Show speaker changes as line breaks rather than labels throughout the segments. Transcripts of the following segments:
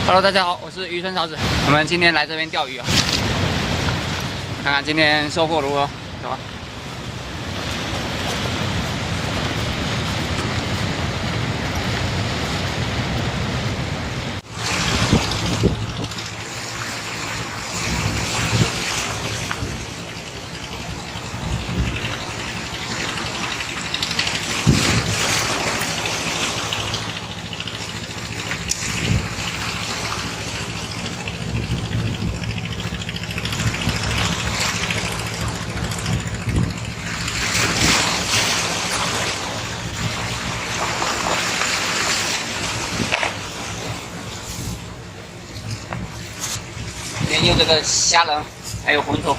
Hello， 大家好，我是渔村勺子。我们今天来这边钓鱼啊，看看今天收获如何，走吧。先用这个虾仁，还有红头。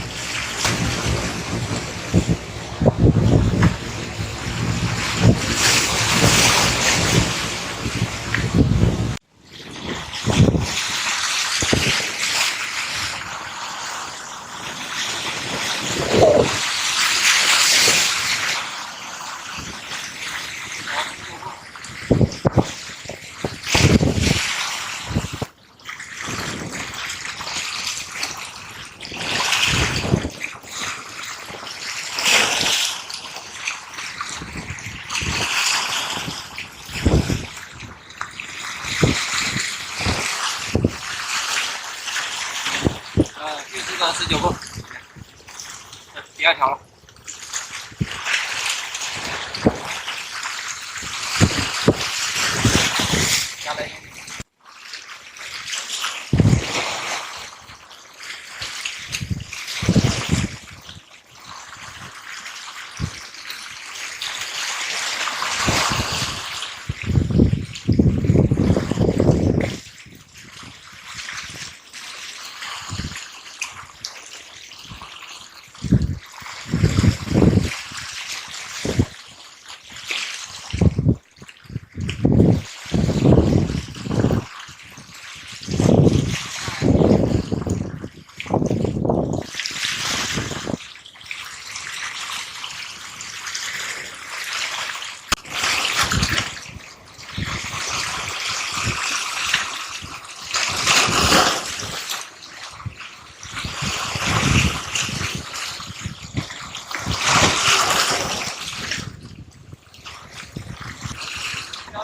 第四个19个，第2条了。下来。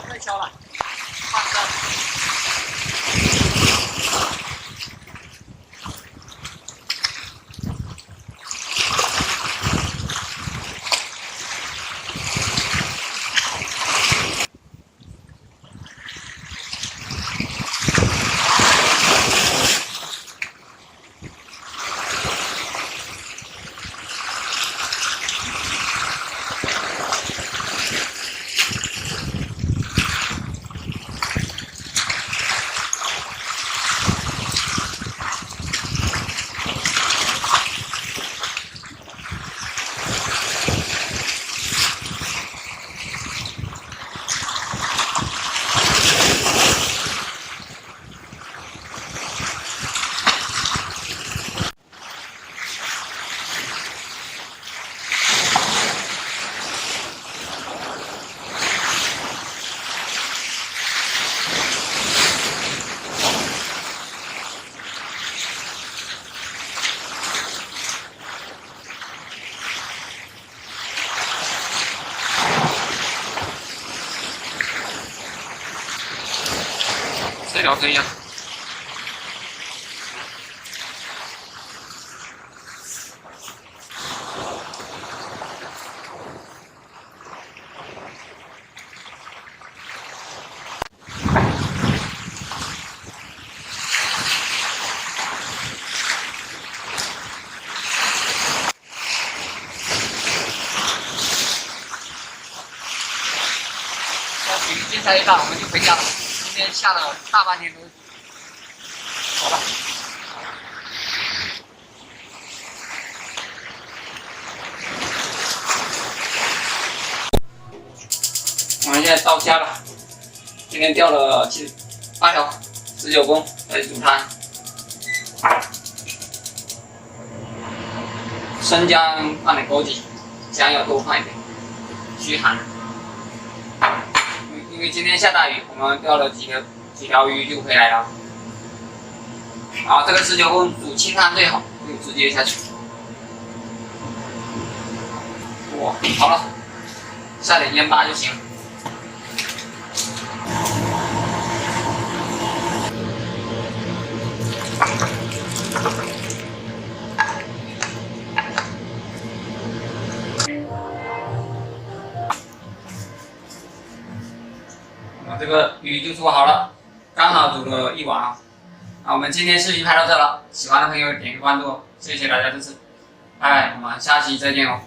太小了，放着。这条这样。雨天才一大，我们就回家了。今天下了大半天都是。好吧。我们现在到家了，今天钓了8条19公，来煮汤。生姜放点枸杞，姜要多放一点，驱寒。因为今天下大雨，我们钓了几条鱼就回来了。啊，这个19公煮清汤最好，就直接下去。哇，好了，下点盐巴就行了。这个鱼就煮好了，刚好煮了1碗啊。那我们今天视频拍到这了，喜欢的朋友点个关注，谢谢大家支持，拜拜，我们下期再见哦。